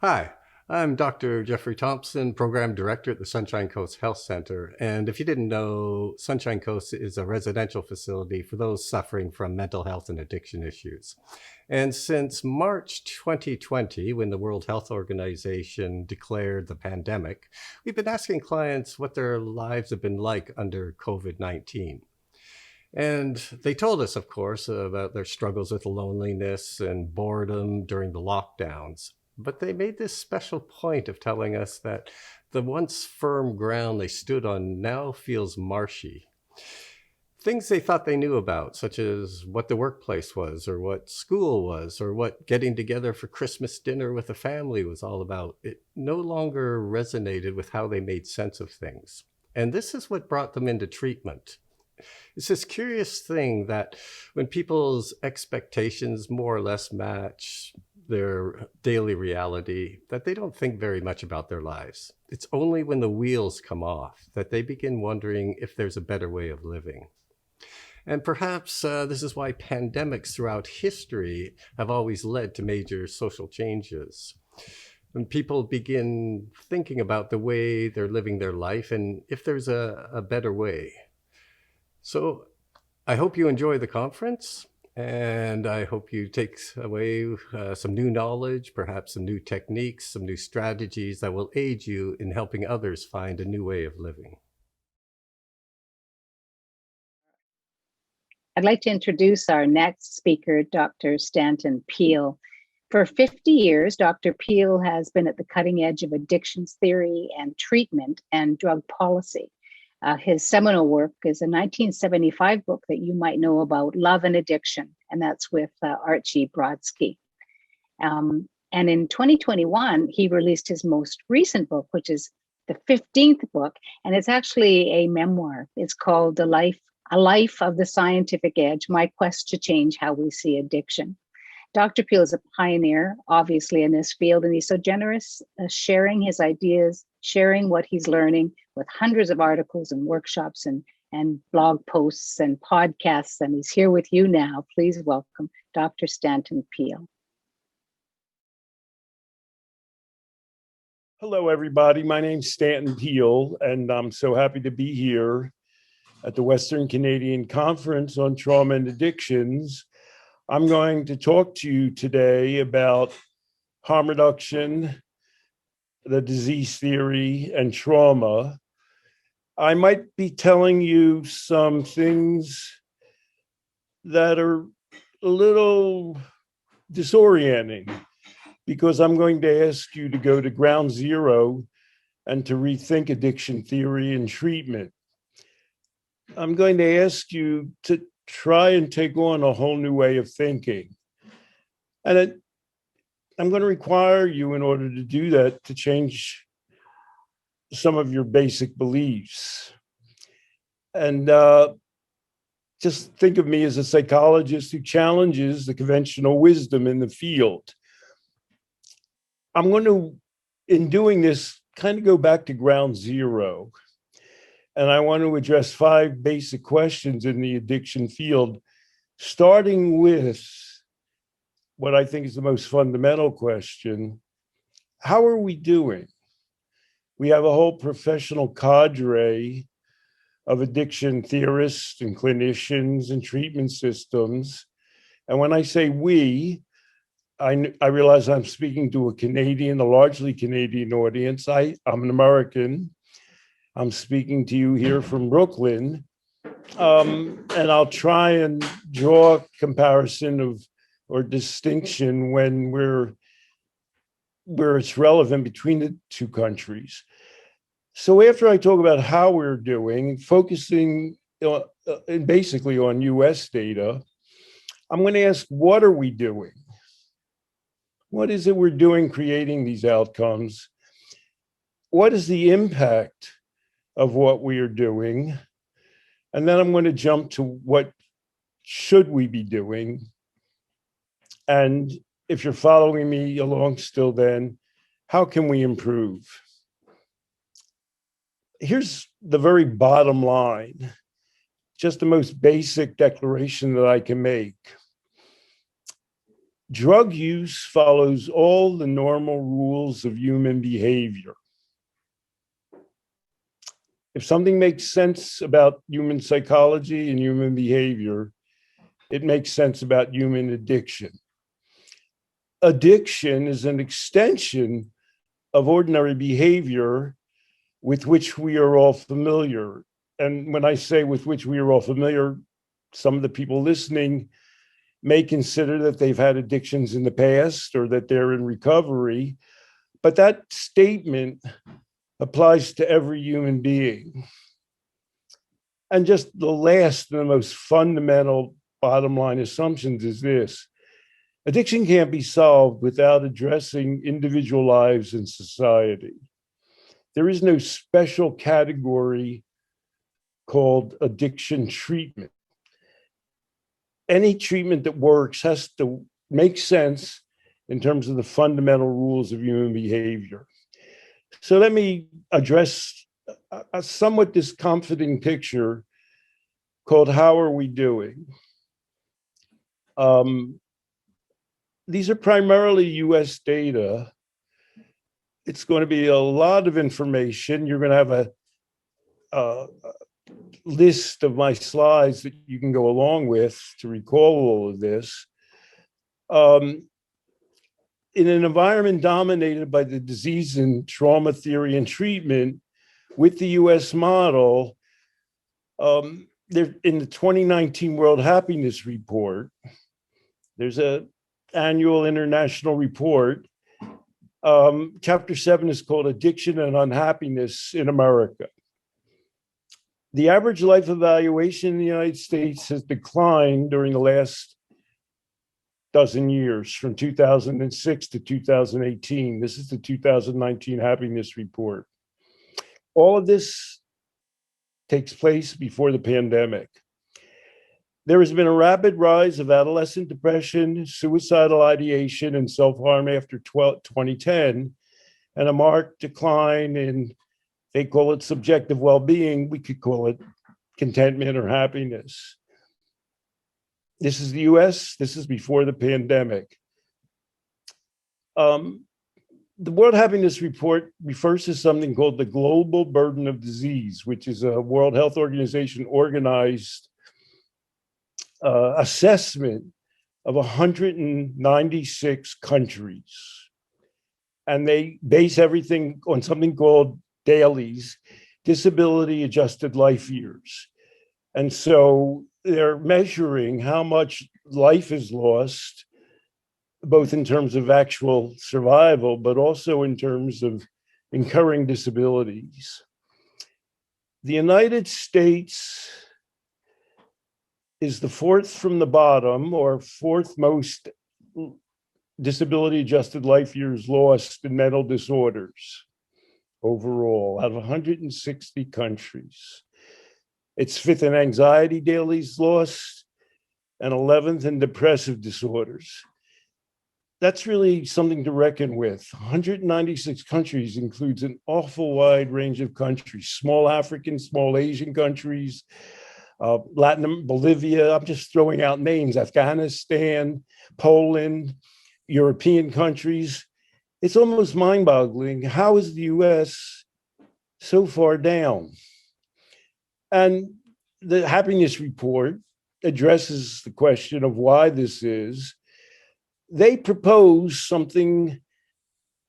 Hi, I'm Dr. Jeffrey Thompson, Program Director at the Sunshine Coast Health Center. And if you didn't know, Sunshine Coast is a residential facility for those suffering from mental health and addiction issues. And since March 2020, when the World Health Organization declared the pandemic, we've been asking clients what their lives have been like under COVID-19. And they told us, of course, about their struggles with loneliness and boredom during the lockdowns. But they made this special point of telling us that the once firm ground they stood on now feels marshy. Things they thought they knew about, such as what the workplace was, or what school was, or what getting together for Christmas dinner with a family was all about, it no longer resonated with how they made sense of things. And this is what brought them into treatment. It's this curious thing that when people's expectations more or less match their daily reality, that they don't think very much about their lives. It's only when the wheels come off that they begin wondering if there's a better way of living. And perhaps this is why pandemics throughout history have always led to major social changes. When people begin thinking about the way they're living their life and if there's a better way. So I hope you enjoy the conference, and I hope you take away some new knowledge, perhaps some new techniques, some new strategies that will aid you in helping others find a new way of living. I'd like to introduce our next speaker, Dr. Stanton Peel. For 50 years, Dr. Peel has been at the cutting edge of addictions theory and treatment and drug policy. His seminal work is a 1975 book that you might know about, Love and Addiction, and that's with Archie Brodsky. And in 2021, he released his most recent book, which is the 15th book, and it's actually a memoir. It's called A Life of the Scientific Edge, My Quest to Change How We See Addiction. Dr. Peele is a pioneer, obviously, in this field, and he's so generous, sharing his ideas, sharing what he's learning with hundreds of articles and workshops and blog posts and podcasts. And he's here with you now. Please welcome Dr. Stanton Peel. Hello, everybody. My name's Stanton Peel, and I'm so happy to be here at the Western Canadian Conference on Trauma and Addictions. I'm going to talk to you today about harm reduction, the disease theory, and trauma. I might be telling you some things that are a little disorienting because I'm going to ask you to go to ground zero and to rethink addiction theory and treatment. I'm going to ask you to try and take on a whole new way of thinking. And I'm going to require you, in order to do that, to change some of your basic beliefs. And just think of me as a psychologist who challenges the conventional wisdom in the field. I'm going to, in doing this, kind of go back to ground zero. And I want to address 5 basic questions in the addiction field, starting with what I think is the most fundamental question. How are we doing? We have a whole professional cadre of addiction theorists and clinicians and treatment systems. And when I say we, I realize I'm speaking to a largely Canadian audience. I'm an American. I'm speaking to you here from Brooklyn, and I'll try and draw a comparison or distinction where it's relevant between the two countries. So after I talk about how we're doing, focusing basically on US data, I'm going to ask, what are we doing? What is it we're doing creating these outcomes? What is the impact of what we are doing? And then I'm going to jump to what should we be doing? And if you're following me along still then, how can we improve? Here's the very bottom line, just the most basic declaration that I can make. Drug use follows all the normal rules of human behavior. If something makes sense about human psychology and human behavior, it makes sense about human addiction. Addiction is an extension of ordinary behavior with which we are all familiar. And when I say with which we are all familiar, some of the people listening may consider that they've had addictions in the past or that they're in recovery, but that statement applies to every human being. And just the last and the most fundamental bottom line assumptions is this: addiction can't be solved without addressing individual lives in society. There is no special category called addiction treatment. Any treatment that works has to make sense in terms of the fundamental rules of human behavior. So let me address a somewhat discomforting picture called "How Are We Doing?" These are primarily US data. It's going to be a lot of information. You're going to have a list of my slides that you can go along with to recall all of this. In an environment dominated by the disease and trauma theory and treatment, with the US model, there, in the 2019 World Happiness Report, there's an annual international report. Chapter 7 is called Addiction and Unhappiness in America. The average life evaluation in the United States has declined during the last dozen years, from 2006 to 2018. This is the 2019 Happiness Report. All of this takes place before the pandemic. There has been a rapid rise of adolescent depression, suicidal ideation, and self-harm after 2010, and a marked decline in, they call it subjective well-being, we could call it contentment or happiness. This is the US, this is before the pandemic. The World Happiness Report refers to something called the global burden of disease, which is a World Health Organization organized assessment of 196 countries. And they base everything on something called DALYs, disability adjusted life years. And so they're measuring how much life is lost, both in terms of actual survival, but also in terms of incurring disabilities. The United States is the fourth from the bottom, or fourth most disability adjusted life years lost in mental disorders overall out of 160 countries. It's fifth in anxiety DALYs lost and 11th in depressive disorders. That's really something to reckon with. 196 countries includes an awful wide range of countries, small African, small Asian countries, Latin, Bolivia, I'm just throwing out names, Afghanistan, Poland, European countries. It's almost mind-boggling. How is the US so far down? And the Happiness Report addresses the question of why this is. They propose something,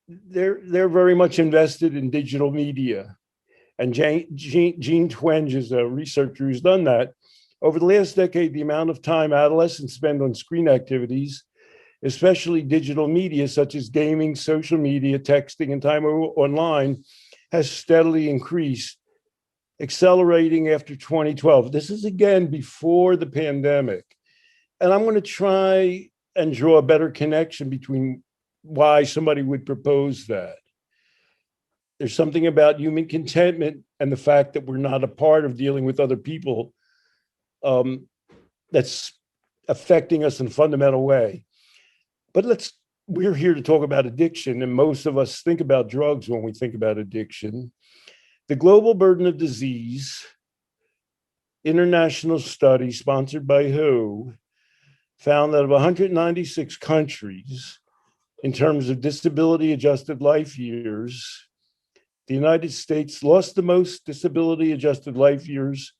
they're very much invested in digital media. And Jean Twenge is a researcher who's done that. Over the last decade, the amount of time adolescents spend on screen activities, especially digital media such as gaming, social media, texting, and time online, has steadily increased, accelerating after 2012. This is again before the pandemic. And I'm going to try and draw a better connection between why somebody would propose that. There's something about human contentment and the fact that we're not a part of dealing with other people that's affecting us in a fundamental way. But we're here to talk about addiction, and most of us think about drugs when we think about addiction. The global burden of disease, international study sponsored by WHO, found that of 196 countries, in terms of disability adjusted life years, the United States lost the most disability adjusted life years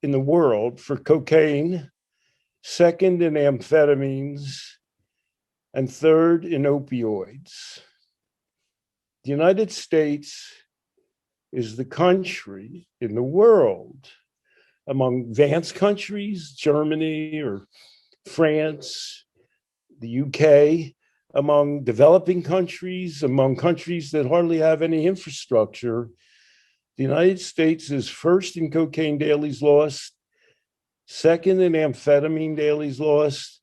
in the world for cocaine, second in amphetamines, and third in opioids. The United States is the country in the world among advanced countries, Germany or France, the UK, among developing countries, among countries that hardly have any infrastructure. The United States is first in cocaine dailies lost, second in amphetamine dailies lost,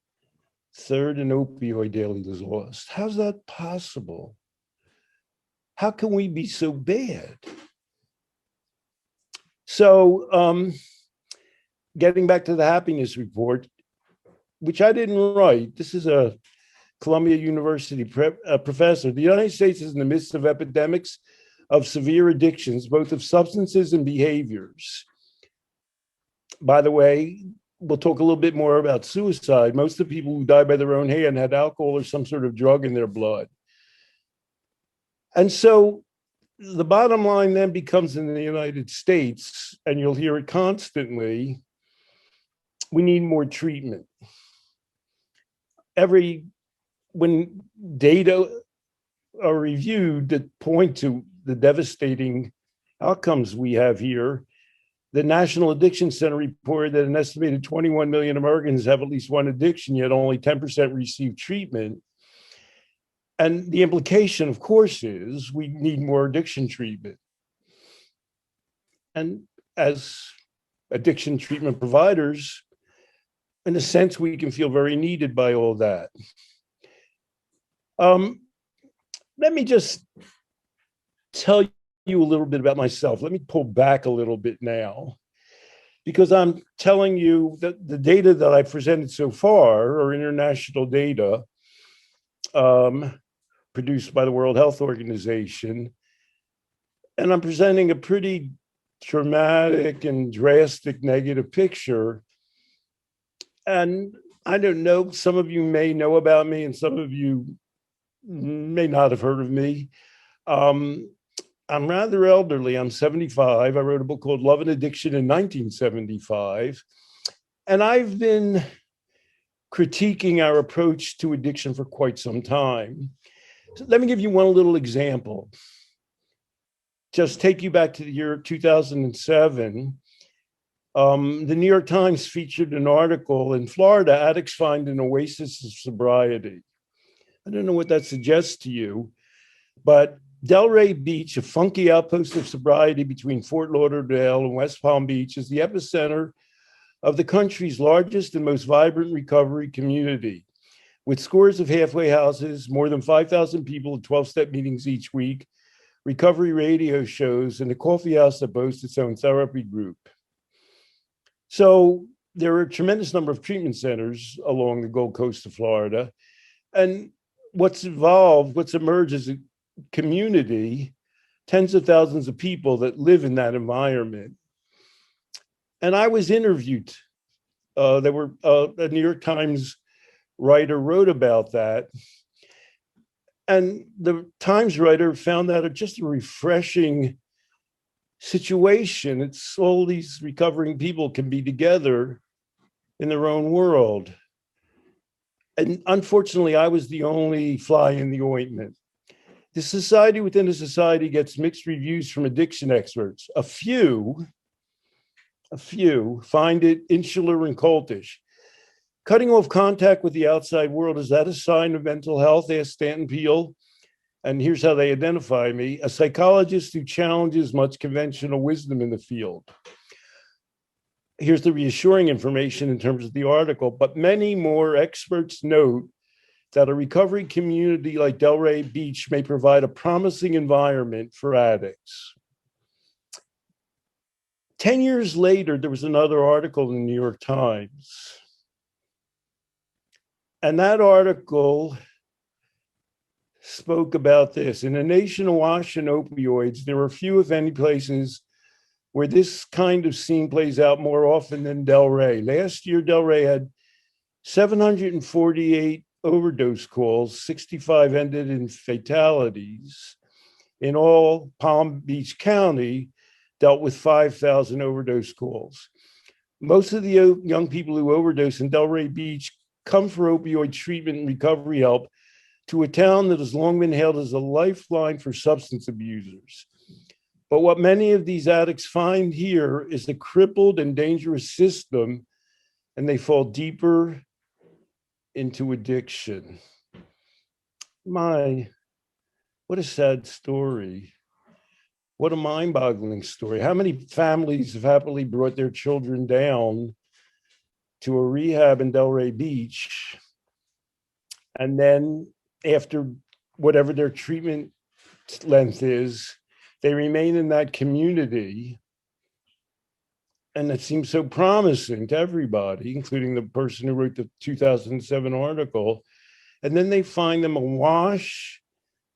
third in opioid dailies lost. How's that possible? How can we be so bad? So, getting back to the happiness report, which I didn't write, this is a Columbia University professor. The United States is in the midst of epidemics of severe addictions, both of substances and behaviors. By the way, we'll talk a little bit more about suicide. Most of the people who died by their own hand had alcohol or some sort of drug in their blood. And so the bottom line then becomes, in the United States, and you'll hear it constantly, we need more treatment. When data are reviewed that point to the devastating outcomes we have here, the National Addiction Center reported that an estimated 21 million Americans have at least one addiction, yet only 10% receive treatment. And the implication, of course, is we need more addiction treatment. And as addiction treatment providers, in a sense, we can feel very needed by all that. Let me just tell you a little bit about myself. Let me pull back a little bit now, because I'm telling you that the data that I presented so far are international data produced by the World Health Organization. And I'm presenting a pretty dramatic and drastic negative picture. And I don't know, some of you may know about me and some of you may not have heard of me. I'm rather elderly. I'm 75. I wrote a book called Love and Addiction in 1975. And I've been critiquing our approach to addiction for quite some time. So let me give you one little example. Just take you back to the year 2007. The New York Times featured an article, in Florida, addicts find an oasis of sobriety. I don't know what that suggests to you, but Delray Beach, a funky outpost of sobriety between Fort Lauderdale and West Palm Beach, is the epicenter of the country's largest and most vibrant recovery community. With scores of halfway houses, more than 5,000 people at 12-step meetings each week, recovery radio shows, and a coffee house that boasts its own therapy group. So there are a tremendous number of treatment centers along the Gold Coast of Florida. And what's emerged is a community, tens of thousands of people that live in that environment. And I was interviewed. A New York Times writer wrote about that. And the Times writer found that just a refreshing situation. It's all these recovering people can be together in their own world. And unfortunately, I was the only fly in the ointment. The society within a society gets mixed reviews from addiction experts. A few find it insular and cultish. Cutting off contact with the outside world, is that a sign of mental health? Asked Stanton Peel. And here's how they identify me: a psychologist who challenges much conventional wisdom in the field. Here's the reassuring information in terms of the article, but many more experts note that a recovery community like Delray Beach may provide a promising environment for addicts. 10 years later, there was another article in the New York Times. And that article spoke about this. In a nation awash in opioids, there are few, if any, places where this kind of scene plays out more often than Delray. Last year, Delray had 748 overdose calls, 65 ended in fatalities. In all, Palm Beach County dealt with 5,000 overdose calls. Most of the young people who overdose in Delray Beach come for opioid treatment and recovery help to a town that has long been hailed as a lifeline for substance abusers. But what many of these addicts find here is a crippled and dangerous system, and they fall deeper into addiction. What a sad story. What a mind-boggling story. How many families have happily brought their children down to a rehab in Delray Beach, and then after whatever their treatment length is, they remain in that community, and it seems so promising to everybody, including the person who wrote the 2007 article, and then they find them awash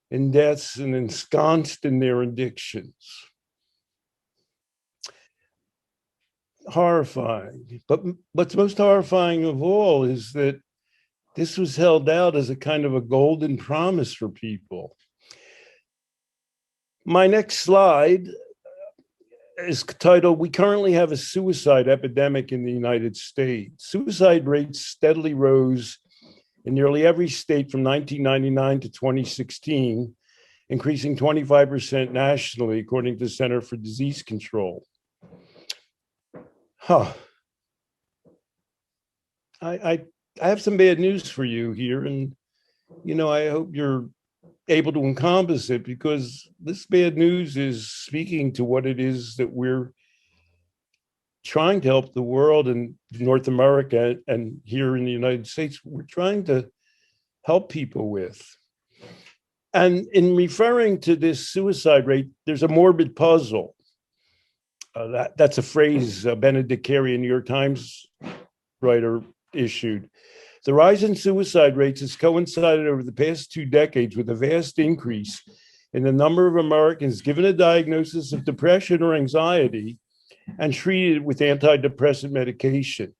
in deaths and ensconced in their addictions. Horrifying. But what's most horrifying of all is that this was held out as a kind of a golden promise for people. My next slide is titled, "We currently have a suicide epidemic in the United States." Suicide rates steadily rose in nearly every state from 1999 to 2016, increasing 25% nationally, according to the Center for Disease Control. I have some bad news for you here, and I hope you're able to encompass it, because this bad news is speaking to what it is that we're trying to help the world and North America and here in the United States, we're trying to help people with. And in referring to this suicide rate, there's a morbid puzzle. That's a phrase Benedict Carey, a New York Times writer, issued. The rise in suicide rates has coincided over the past 2 decades with a vast increase in the number of Americans given a diagnosis of depression or anxiety and treated with antidepressant medication.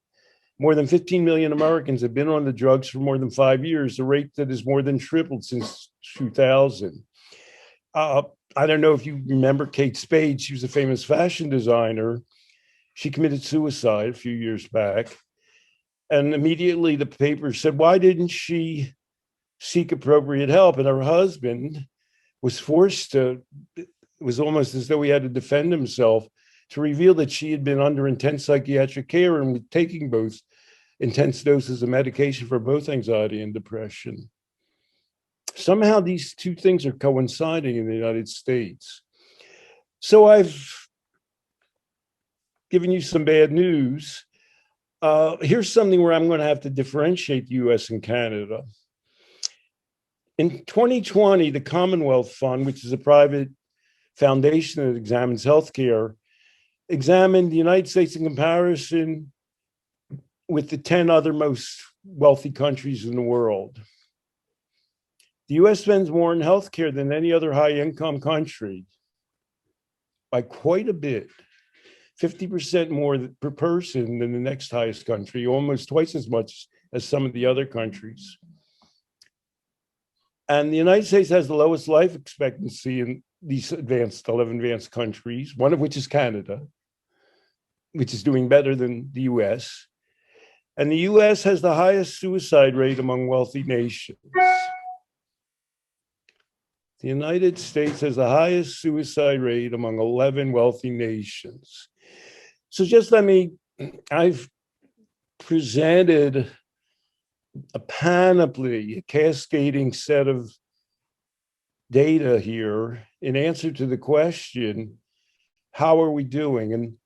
More than 15 million Americans have been on the drugs for more than 5 years, a rate that has more than tripled since 2000. I don't know if you remember Kate Spade. She was a famous fashion designer. She committed suicide a few years back. And immediately the paper said, why didn't she seek appropriate help? And her husband was forced to, it was almost as though he had to defend himself, to reveal that she had been under intense psychiatric care and was taking both intense doses of medication for both anxiety and depression. Somehow these two things are coinciding in the United States. So I've given you some bad news. Here's something where I'm going to have to differentiate the US and Canada. In 2020, the Commonwealth Fund, which is a private foundation that examines healthcare, examined the United States in comparison with the 10 other most wealthy countries in the world. The US spends more on healthcare than any other high-income country by quite a bit. 50% more per person than the next highest country, almost twice as much as some of the other countries. And the United States has the lowest life expectancy in these 11 advanced countries, one of which is Canada, which is doing better than the US. And the US has the highest suicide rate among wealthy nations. The United States has the highest suicide rate among 11 wealthy nations. So just I've presented a panoply, a cascading set of data here in answer to the question, how are we doing? And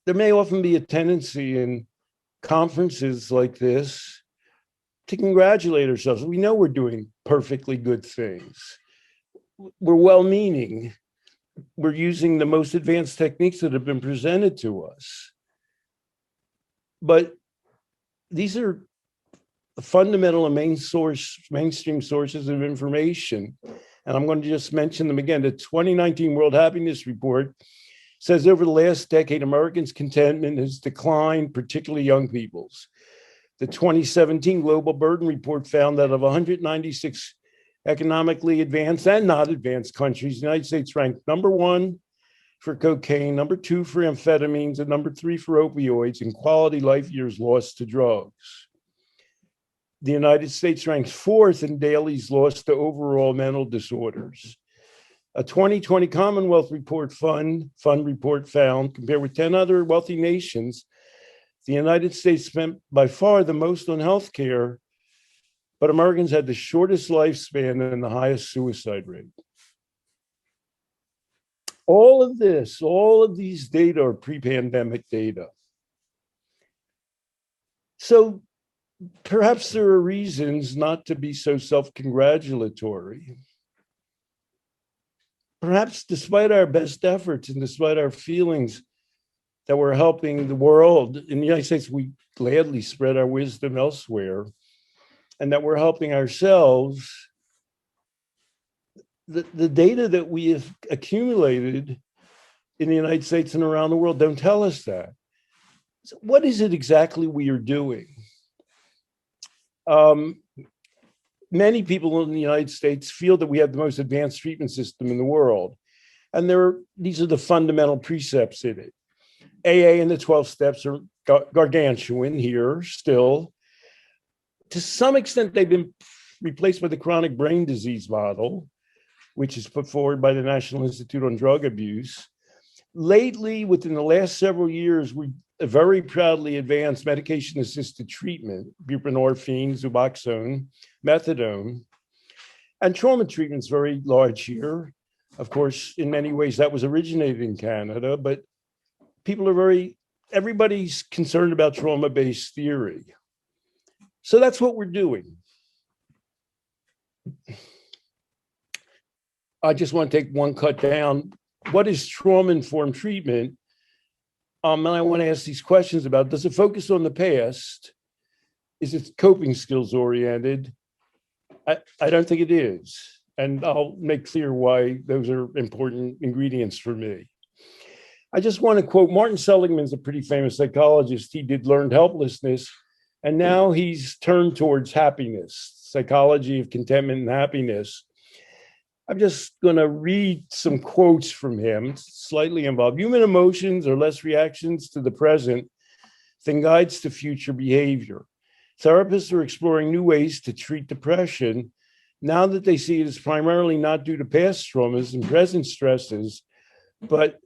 there may often be a tendency in conferences like this to congratulate ourselves. We know we're doing perfectly good things. We're well-meaning. We're using the most advanced techniques that have been presented to us. But these are fundamental and mainstream sources of information. And I'm going to just mention them again. The 2019 World Happiness Report says over the last decade, Americans' contentment has declined, particularly young people's. The 2017 Global Burden Report found that of 196 economically advanced and not advanced countries, the United States ranked #1 for cocaine, #2 for amphetamines, and #3 for opioids in quality life years lost to drugs. The United States ranks 4th in dailies lost to overall mental disorders. A 2020 Commonwealth Report Fund report found, compared with 10 other wealthy nations, the United States spent by far the most on healthcare, but Americans had the shortest lifespan and the highest suicide rate. All of these data are pre-pandemic data. So perhaps there are reasons not to be so self-congratulatory. Perhaps despite our best efforts and despite our feelings that we're helping the world, in the United States, we gladly spread our wisdom elsewhere, and that we're helping ourselves, the data that we have accumulated in the United States and around the world don't tell us that. So what is it exactly we are doing? Many people in the United States feel that we have the most advanced treatment system in the world. And these are the fundamental precepts in it. AA and the 12 steps are gargantuan here still. To some extent, they've been replaced by the chronic brain disease model, which is put forward by the National Institute on Drug Abuse. Lately, within the last several years, we very proudly advanced medication-assisted treatment, buprenorphine, Suboxone, methadone, and trauma treatment's very large here. Of course, in many ways, that was originated in Canada, but everybody's concerned about trauma-based theory. So that's what we're doing. I just want to take one cut down. What is trauma-informed treatment? And I want to ask these questions about, does it focus on the past? Is it coping skills oriented? I don't think it is. And I'll make clear why those are important ingredients for me. I just want to quote, Martin Seligman's a pretty famous psychologist. He did learned helplessness, and now he's turned towards happiness, psychology of contentment and happiness. I'm just going to read some quotes from him, slightly involved. Human emotions are less reactions to the present than guides to future behavior. Therapists are exploring new ways to treat depression now that they see it as primarily not due to past traumas and present stresses, but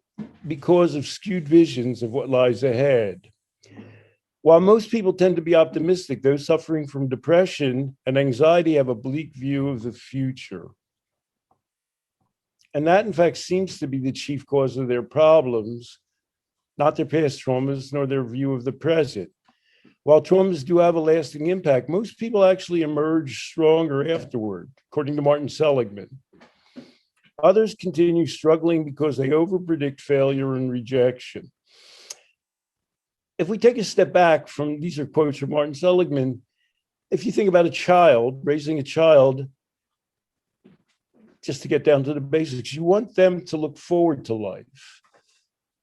because of skewed visions of what lies ahead. While most people tend to be optimistic, those suffering from depression and anxiety have a bleak view of the future. And that, in fact, seems to be the chief cause of their problems, not their past traumas, nor their view of the present. While traumas do have a lasting impact, most people actually emerge stronger afterward, according to Martin Seligman. Others continue struggling because they overpredict failure and rejection. If we take a step back from, these are quotes from Martin Seligman, if you think about a child, raising a child, just to get down to the basics, you want them to look forward to life.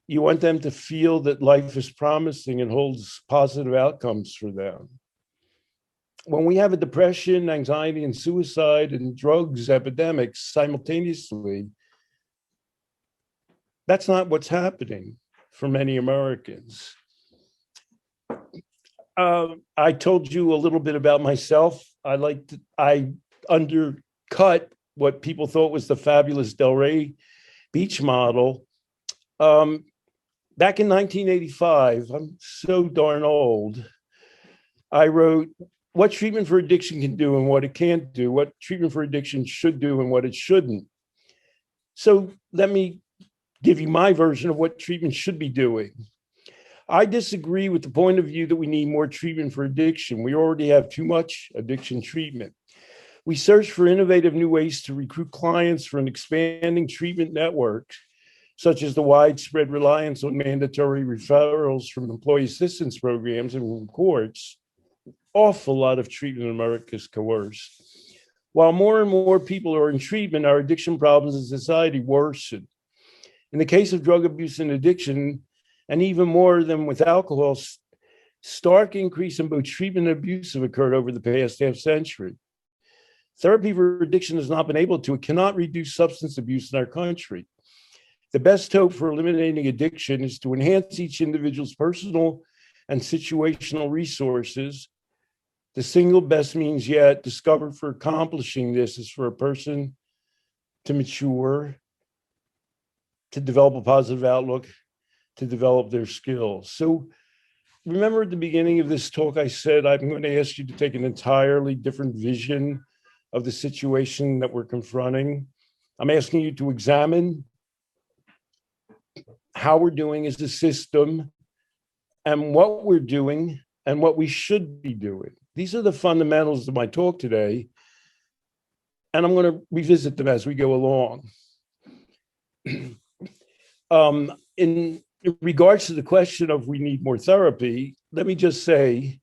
You want them to feel that life is promising and holds positive outcomes for them. When we have a depression, anxiety, and suicide and drugs epidemics simultaneously, that's not what's happening for many Americans. I told you a little bit about myself. I undercut what people thought was the fabulous Delray Beach model. Back in 1985, I'm so darn old, I wrote what treatment for addiction can do and what it can't do, what treatment for addiction should do and what it shouldn't. So let me give you my version of what treatment should be doing. I disagree with the point of view that we need more treatment for addiction. We already have too much addiction treatment. We search for innovative new ways to recruit clients for an expanding treatment network, such as the widespread reliance on mandatory referrals from employee assistance programs and from courts. Awful lot of treatment in America is coerced. While more and more people are in treatment, our addiction problems in society worsen. In the case of drug abuse and addiction, and even more than with alcohol, stark increase in both treatment and abuse have occurred over the past half century. Therapy for addiction has not been able to, it cannot reduce substance abuse in our country. The best hope for eliminating addiction is to enhance each individual's personal and situational resources. The single best means yet discovered for accomplishing this is for a person to mature, to develop a positive outlook, to develop their skills. So remember at the beginning of this talk, I said, I'm going to ask you to take an entirely different vision of the situation that we're confronting. I'm asking you to examine how we're doing as a system and what we're doing and what we should be doing. These are the fundamentals of my talk today, and I'm going to revisit them as we go along. In regards to the question of we need more therapy, let me just say,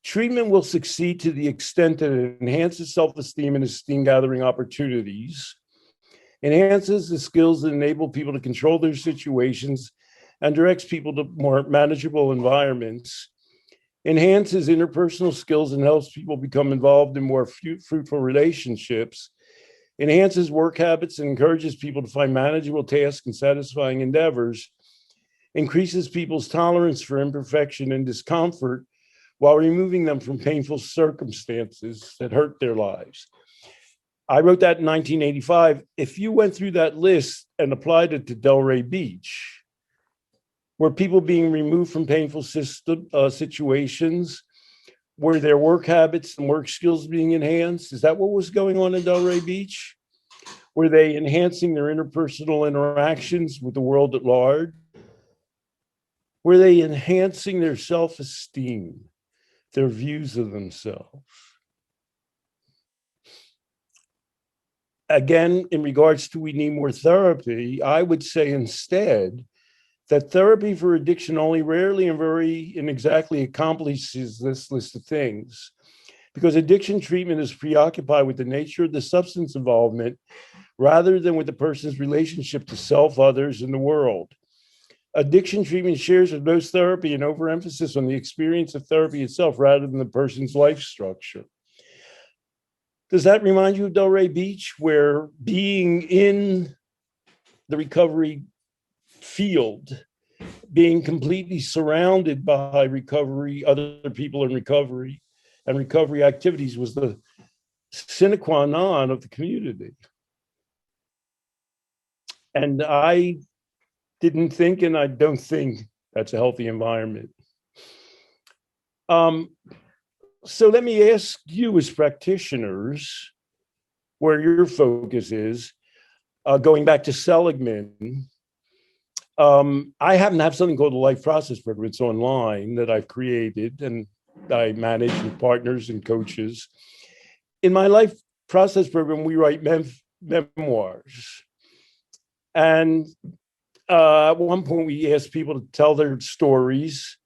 treatment will succeed to the extent that it enhances self-esteem and esteem gathering opportunities, enhances the skills that enable people to control their situations and directs people to more manageable environments, enhances interpersonal skills and helps people become involved in more fruitful relationships, enhances work habits and encourages people to find manageable tasks and satisfying endeavors, increases people's tolerance for imperfection and discomfort while removing them from painful circumstances that hurt their lives. I wrote that in 1985. If you went through that list and applied it to Delray Beach, were people being removed from painful situations? Were their work habits and work skills being enhanced? Is that what was going on in Delray Beach? Were they enhancing their interpersonal interactions with the world at large? Were they enhancing their self-esteem, their views of themselves? Again, in regards to we need more therapy, I would say instead that therapy for addiction only rarely and very inexactly accomplishes this list of things, because addiction treatment is preoccupied with the nature of the substance involvement rather than with the person's relationship to self, others, and the world. Addiction treatment shares with most therapy an overemphasis on the experience of therapy itself rather than the person's life structure. Does that remind you of Delray Beach, where being in the recovery field, being completely surrounded by recovery, other people in recovery, and recovery activities was the sine qua non of the community? And I didn't think, and I don't think that's a healthy environment. So let me ask you as practitioners where your focus is. Going back to Seligman, I happen to have something called the Life Process Program. It's online that I've created and I manage with partners and coaches. In my Life Process Program, we write memoirs. And at one point, we asked people to tell their stories,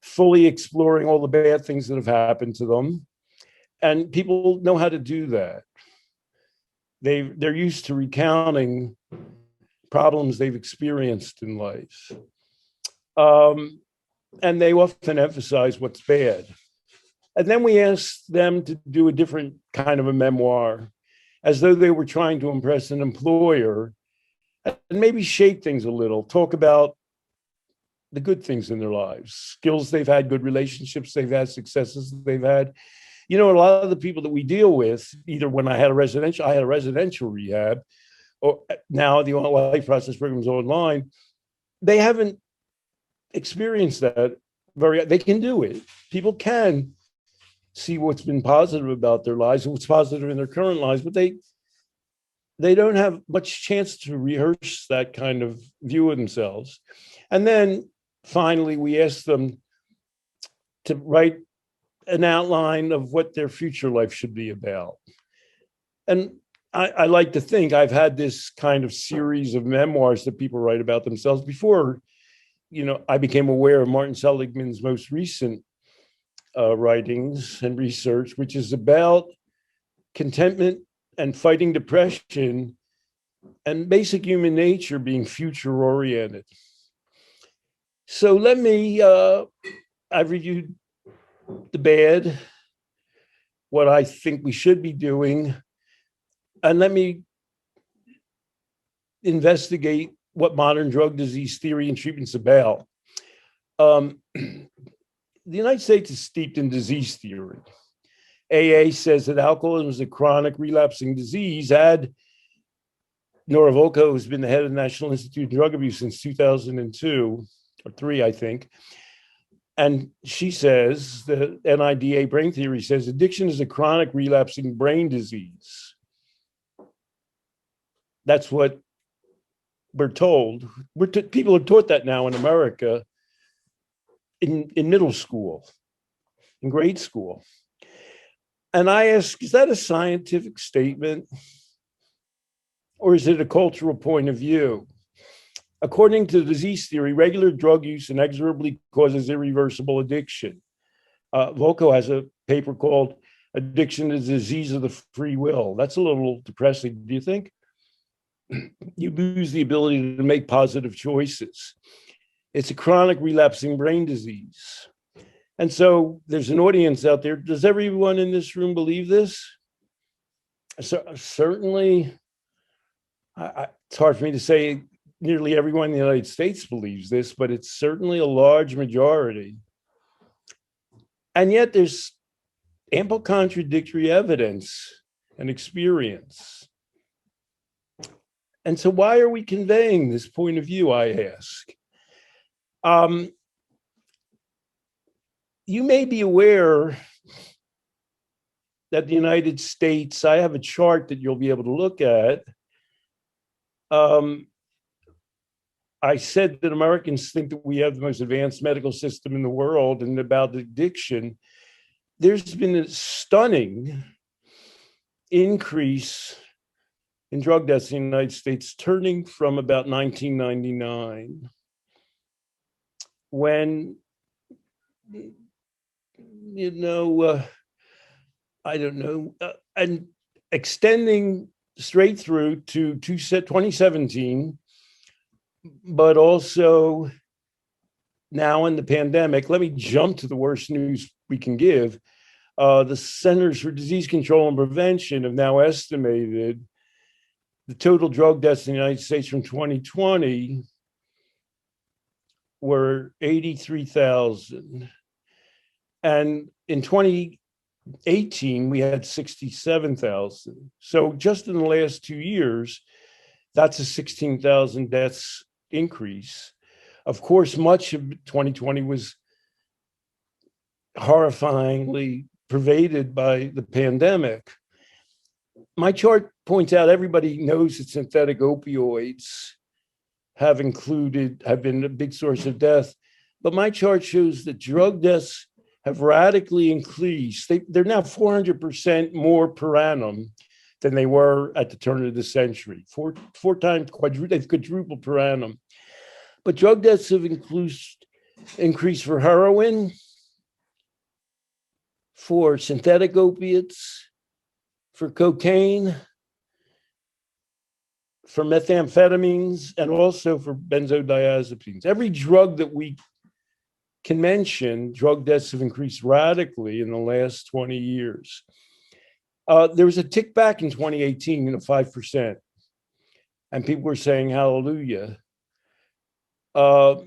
fully exploring all the bad things that have happened to them. And people know how to do that. They're used to recounting problems they've experienced in life. And they often emphasize what's bad. And then we ask them to do a different kind of a memoir, as though they were trying to impress an employer, and maybe shape things a little, talk about the good things in their lives, skills they've had, good relationships they've had, successes they've had. You know, a lot of the people that we deal with, either when I had a residential rehab, or now the Life Process Program is online, they haven't experienced that they can do it. People can see what's been positive about their lives and what's positive in their current lives, but they don't have much chance to rehearse that kind of view of themselves. And then finally, we ask them to write an outline of what their future life should be about. And I like to think I've had this kind of series of memoirs that people write about themselves before, I became aware of Martin Seligman's most recent writings and research, which is about contentment and fighting depression and basic human nature being future oriented. So let me I've reviewed the bad, what I think we should be doing, and let me investigate what modern drug disease theory and treatment's about. The United States is steeped in disease theory. AA says that alcoholism is a chronic relapsing disease. Nora Volkow has been the head of the National Institute of Drug Abuse since 2002 or 3, I think. And she says, the NIDA brain theory says, addiction is a chronic relapsing brain disease. That's what we're told. People are taught that now in America in middle school, in grade school. And I ask, is that a scientific statement? Or is it a cultural point of view? According to disease theory, regular drug use inexorably causes irreversible addiction. Volkow has a paper called Addiction is a Disease of the Free Will. That's a little depressing, do you think? You lose the ability to make positive choices. It's a chronic relapsing brain disease. And so there's an audience out there. Does everyone in this room believe this? So, certainly, it's hard for me to say nearly everyone in the United States believes this, but it's certainly a large majority. And yet there's ample contradictory evidence and experience. And so why are we conveying this point of view, I ask? You may be aware that the United States, I have a chart that you'll be able to look at. I said that Americans think that we have the most advanced medical system in the world, and about addiction, there's been a stunning increase in drug deaths in the United States, turning from about 1999, when, I don't know, and extending straight through to 2017, but also now in the pandemic. Let me jump to the worst news we can give. The Centers for Disease Control and Prevention have now estimated the total drug deaths in the United States from 2020 were 83,000. And in 2018, we had 67,000. So just in the last 2 years, that's a 16,000 deaths increase. Of course, much of 2020 was horrifyingly pervaded by the pandemic. My chart points out everybody knows that synthetic opioids have been a big source of death, but my chart shows that drug deaths have radically increased. They're now 400% more per annum than they were at the turn of the century. Four times, they've quadrupled per annum. But drug deaths have increased for heroin, for synthetic opiates, for cocaine, for methamphetamines, and also for benzodiazepines. Every drug that we can mention, drug deaths have increased radically in the last 20 years. There was a tick back in 2018, 5%. And people were saying hallelujah. But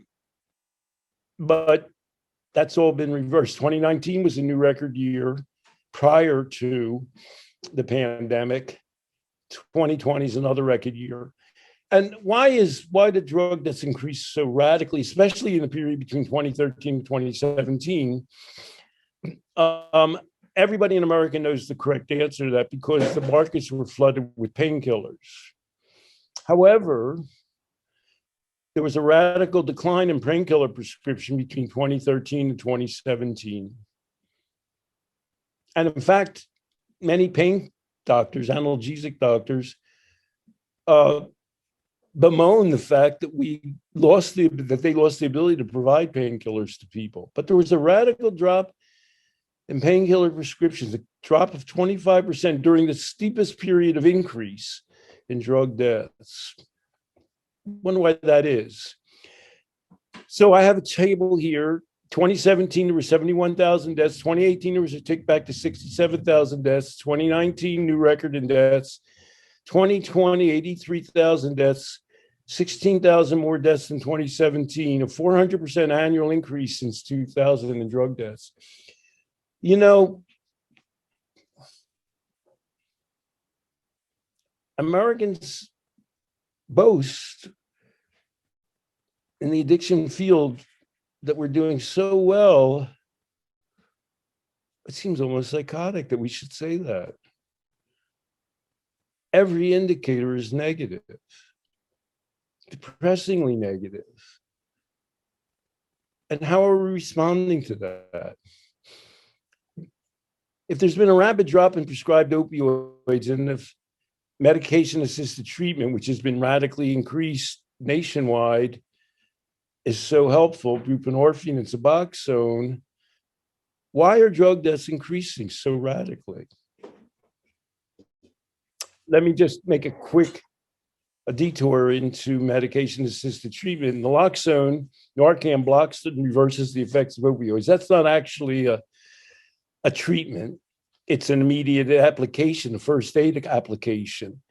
that's all been reversed. 2019 was a new record year prior to the pandemic. 2020 is another record year. And why did drug deaths increase so radically, especially in the period between 2013 and 2017? Everybody in America knows the correct answer to that, because the markets were flooded with painkillers. However, there was a radical decline in painkiller prescription between 2013 and 2017. And in fact, many pain doctors, analgesic doctors, bemoan the fact that they lost the ability to provide painkillers to people. But there was a radical drop in painkiller prescriptions, a drop of 25% during the steepest period of increase in drug deaths. Wonder why that is. So I have a table here 2017, there were 71,000 deaths. 2018, there was a tick back to 67,000 deaths. 2019, new record in deaths. 2020, 83,000 deaths, 16,000 more deaths than 2017, a 400% annual increase since 2000 in drug deaths. You know, Americans boast in the addiction field that we're doing so well. It seems almost psychotic that we should say that. Every indicator is negative, depressingly negative. And how are we responding to that? If there's been a rapid drop in prescribed opioids and if medication-assisted treatment, which has been radically increased nationwide, is so helpful, buprenorphine and Suboxone, why are drug deaths increasing so radically? Let me just make a detour into medication-assisted treatment. Naloxone, Narcan blocks and reverses the effects of opioids. That's not actually a treatment. It's an immediate application, a first aid application.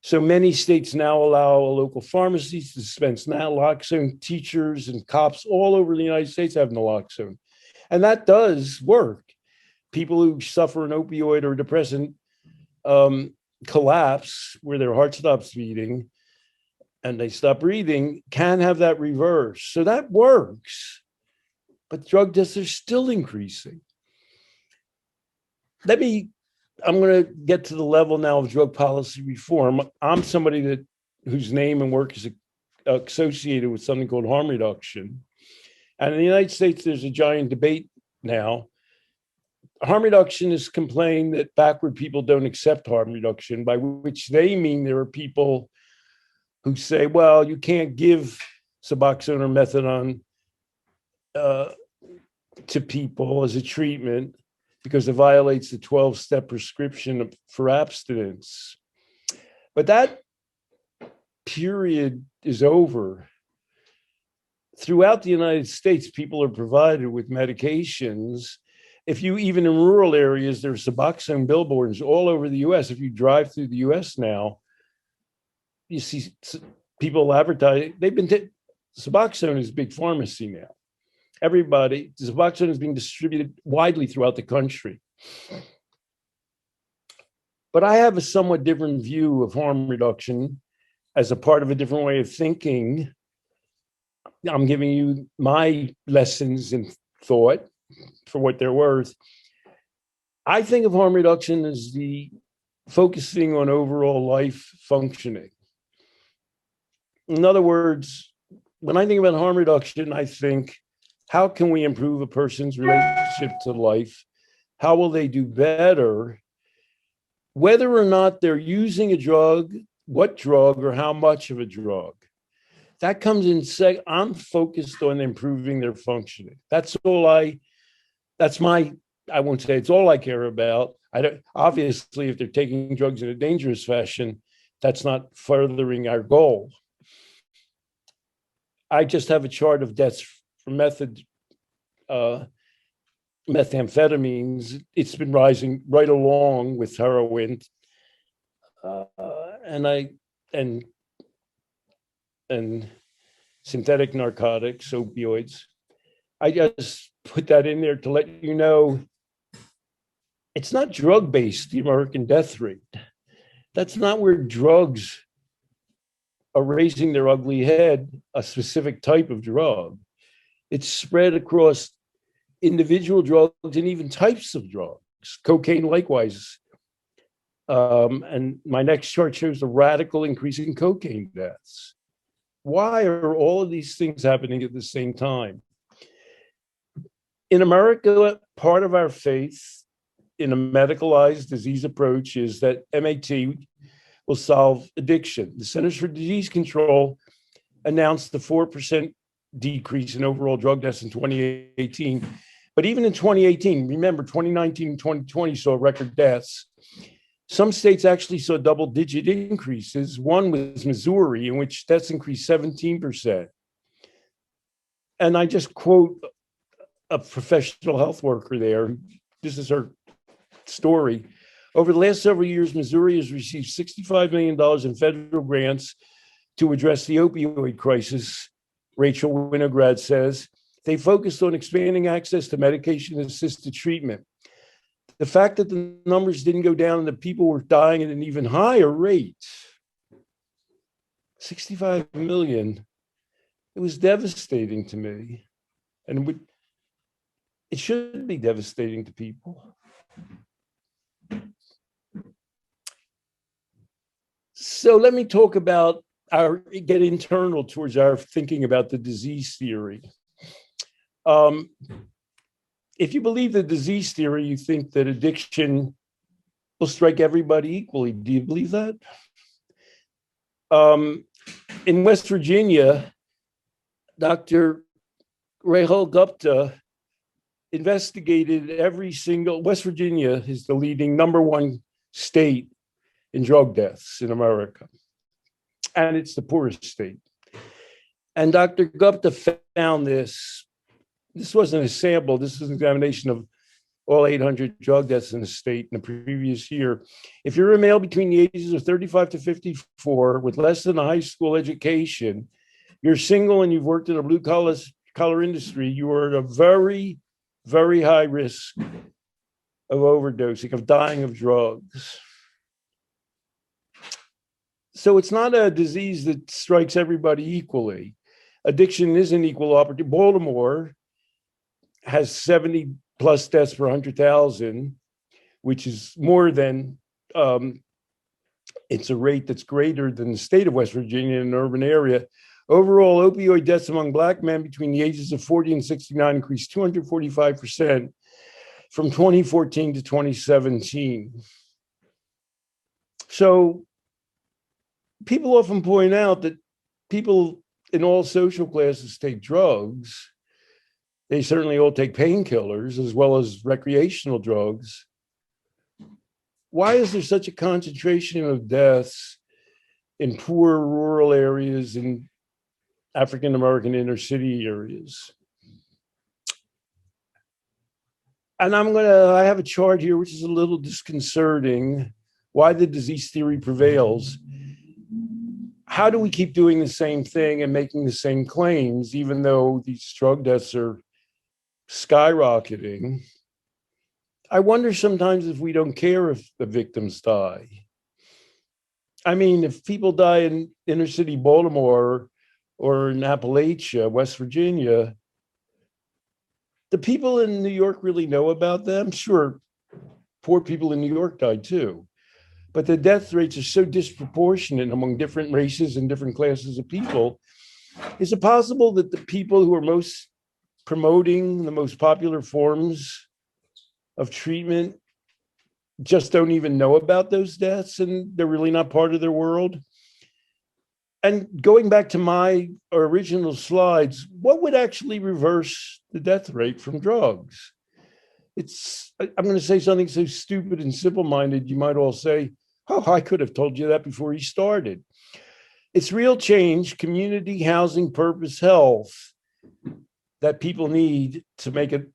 So many states now allow local pharmacies to dispense naloxone. Teachers and cops all over the United States have naloxone. And that does work. People who suffer an opioid or depressant collapse, where their heart stops beating and they stop breathing, can have that reverse. So that works. But drug deaths are still increasing. I'm going to get to the level now of drug policy reform. I'm somebody whose name and work is associated with something called harm reduction. And in the United States, there's a giant debate now. Harm reduction is complained that backward people don't accept harm reduction, by which they mean there are people who say, well, you can't give Suboxone or methadone to people as a treatment because it violates the 12-step prescription for abstinence. But that period is over. Throughout the United States, people are provided with medications. If you, even in rural areas, there's Suboxone billboards all over the US. If you drive through the US now, you see people advertising. Suboxone is big pharmacy now. Suboxone is being distributed widely throughout the country. But I have a somewhat different view of harm reduction as a part of a different way of thinking. I'm giving you my lessons in thought for what they're worth. I think of harm reduction as the focusing on overall life functioning. In other words, when I think about harm reduction, I think, how can we improve a person's relationship to life? How will they do better? Whether or not they're using a drug, what drug, or how much of a drug. That comes in I'm focused on improving their functioning. I won't say it's all I care about. Obviously, if they're taking drugs in a dangerous fashion, that's not furthering our goal. I just have a chart of deaths from methamphetamines. It's been rising right along with heroin, and synthetic narcotics, opioids. I just put that in there to let you know it's not drug-based, the American death rate. That's not where drugs are raising their ugly head, a specific type of drug. It's spread across individual drugs and even types of drugs. Cocaine, likewise. And my next chart shows a radical increase in cocaine deaths. Why are all of these things happening at the same time? In America, part of our faith in a medicalized disease approach is that MAT will solve addiction. The Centers for Disease Control announced the 4% decrease in overall drug deaths in 2018. But even in 2018, remember 2019 and 2020 saw record deaths. Some states actually saw double-digit increases. One was Missouri, in which deaths increased 17%. And I just quote a professional health worker there. This is her story. Over the last several years, Missouri has received $65 million in federal grants to address the opioid crisis, Rachel Winograd says. They focused on expanding access to medication-assisted treatment. The fact that the numbers didn't go down and that people were dying at an even higher rate, 65 million, it was devastating to me. And it should be devastating to people. So let me talk about get internal towards our thinking about the disease theory. If you believe the disease theory, you think that addiction will strike everybody equally. Do you believe that? In West Virginia, Dr. Rahul Gupta investigated every single, West Virginia is the leading #1 state in drug deaths in America. And it's the poorest state. And Dr. Gupta found this wasn't a sample, this is an examination of all 800 drug deaths in the state in the previous year. If you're a male between the ages of 35 to 54 with less than a high school education, you're single and you've worked in a blue collar industry, you are at a very, very high risk of overdosing, of dying of drugs. So it's not a disease that strikes everybody equally. Addiction is an equal opportunity. Baltimore has 70 plus deaths per 100,000, which is more than, it's a rate that's greater than the state of West Virginia in an urban area. Overall, opioid deaths among Black men between the ages of 40 and 69 increased 245% from 2014 to 2017. So people often point out that people in all social classes take drugs. They certainly all take painkillers as well as recreational drugs. Why is there such a concentration of deaths in poor rural areas and African-American inner city areas? And I have a chart here, which is a little disconcerting, why the disease theory prevails. How do we keep doing the same thing and making the same claims, even though these drug deaths are skyrocketing? I wonder sometimes if we don't care if the victims die. I mean, if people die in inner city Baltimore or in Appalachia, West Virginia, the people in New York really know about them? Sure, poor people in New York died too. But the death rates are so disproportionate among different races and different classes of people. Is it possible that the people who are most promoting the most popular forms of treatment just don't even know about those deaths and they're really not part of their world? And going back to my original slides, what would actually reverse the death rate from drugs? I'm going to say something so stupid and simple-minded, you might all say, oh, I could have told you that before you started. It's real change, community, housing, purpose, health that people need to make it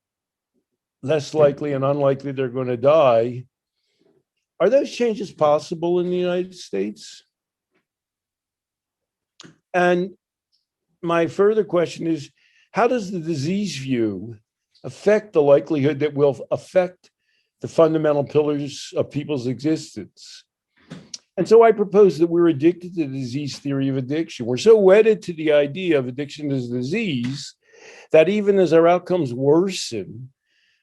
less likely and unlikely they're going to die. Are those changes possible in the United States? And my further question is, how does the disease view affect the likelihood that will affect the fundamental pillars of people's existence? And so I propose that we're addicted to the disease theory of addiction. We're so wedded to the idea of addiction as a disease that even as our outcomes worsen,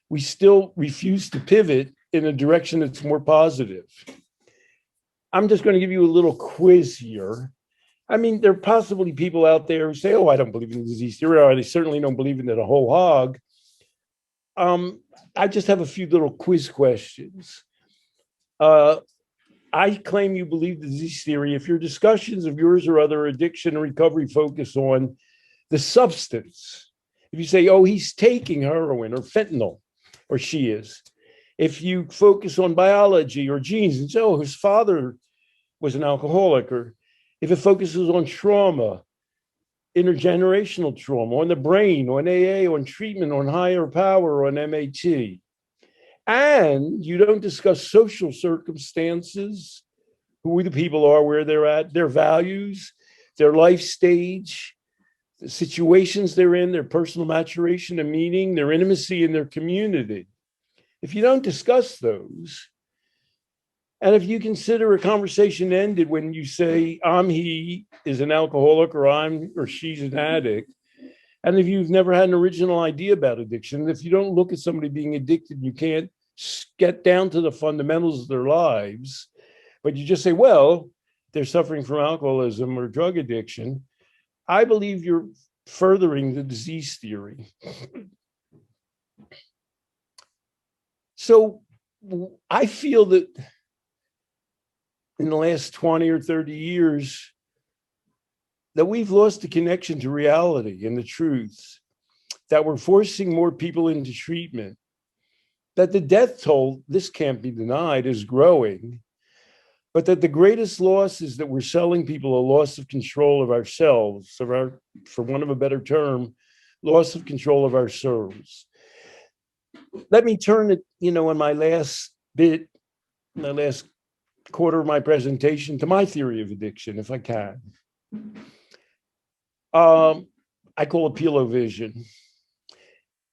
we still refuse to pivot in a direction that's more positive. I'm just going to give you a little quiz here. I mean, there are possibly people out there who say, oh, I don't believe in the disease theory, or they certainly don't believe in it a whole hog. I just have a few little quiz questions. I claim you believe the disease theory if your discussions of yours or other addiction and recovery focus on the substance. If you say, oh, he's taking heroin or fentanyl, or she is. If you focus on biology or genes and say, oh, his father was an alcoholic, or if it focuses on trauma, intergenerational trauma, on the brain, on AA, on treatment, on higher power, on MAT. And you don't discuss social circumstances, who the people are, where they're at, their values, their life stage, the situations they're in, their personal maturation and meaning, their intimacy in their community. If you don't discuss those, and if you consider a conversation ended when you say, he is an alcoholic, or I'm or she's an addict, and if you've never had an original idea about addiction, if you don't look at somebody being addicted, you can't get down to the fundamentals of their lives, but you just say, well, they're suffering from alcoholism or drug addiction, I believe you're furthering the disease theory. So I feel that in the last 20 or 30 years, that we've lost the connection to reality and the truth, that we're forcing more people into treatment, that the death toll, this can't be denied, is growing, but that the greatest loss is that we're selling people a loss of control of ourselves, of our, for want of a better term, loss of control of our souls. Let me turn it, in my last bit, my last quarter of my presentation, to my theory of addiction, if I can. I call it Peele vision.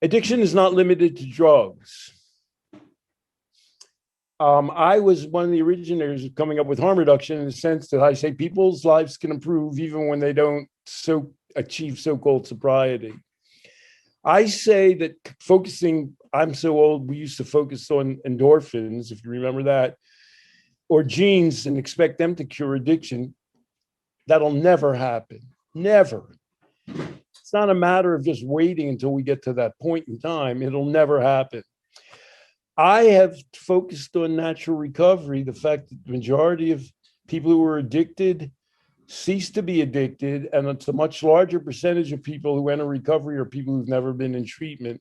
Addiction is not limited to drugs. I was one of the originators of coming up with harm reduction, in the sense that I say people's lives can improve even when they don't achieve so-called sobriety. I say that focusing, I'm so old, we used to focus on endorphins, if you remember that, or genes, and expect them to cure addiction. That'll never happen. Never. It's not a matter of just waiting until we get to that point in time. It'll never happen. I have focused on natural recovery, the fact that the majority of people who are addicted cease to be addicted, and it's a much larger percentage of people who enter recovery are people who've never been in treatment.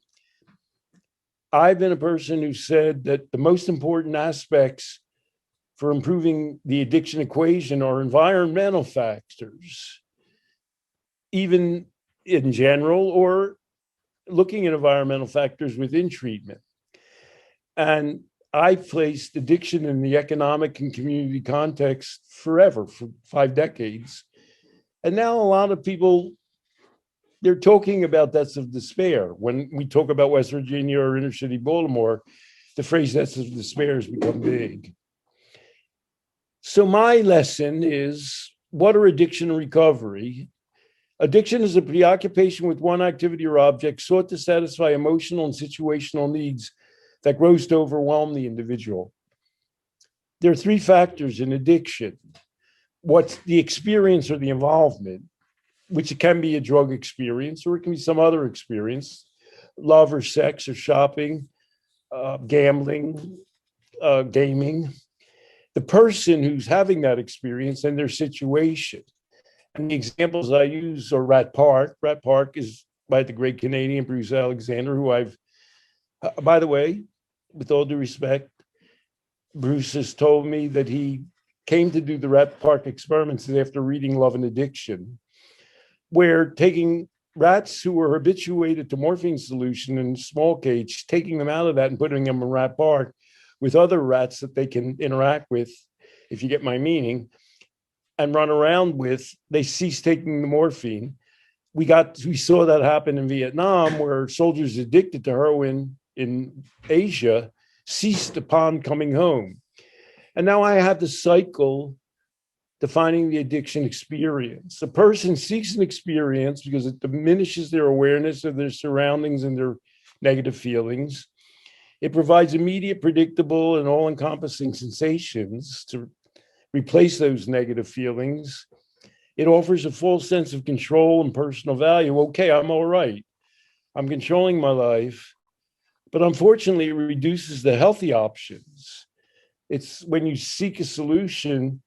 I've been a person who said that the most important aspects for improving the addiction equation are environmental factors, even in general, or looking at environmental factors within treatment. And I placed addiction in the economic and community context forever, for 5 decades. And now a lot of people, they're talking about deaths of despair. When we talk about West Virginia or inner city Baltimore, the phrase deaths of despair has become big. So my lesson is, what are addiction and recovery? Addiction is a preoccupation with one activity or object sought to satisfy emotional and situational needs that grows to overwhelm the individual. There are 3 factors in addiction. What's the experience or the involvement, which it can be a drug experience, or it can be some other experience, love or sex or shopping, gambling, gaming. The person who's having that experience and their situation. And the examples I use are Rat Park. Rat Park is by the great Canadian Bruce Alexander, who I've, by the way, with all due respect, Bruce has told me that he came to do the Rat Park experiments after reading Love and Addiction, where taking rats who were habituated to morphine solution in a small cage, taking them out of that and putting them in Rat Park with other rats that they can interact with, if you get my meaning, and run around with, they cease taking the morphine. We saw that happen in Vietnam, where soldiers addicted to heroin in Asia ceased upon coming home. And now I have the cycle defining the addiction experience. A person seeks an experience because it diminishes their awareness of their surroundings and their negative feelings. It provides immediate, predictable, and all-encompassing sensations to replace those negative feelings. It offers a full sense of control and personal value. Okay, I'm all right. I'm controlling my life. But unfortunately, it reduces the healthy options. It's when you seek a solution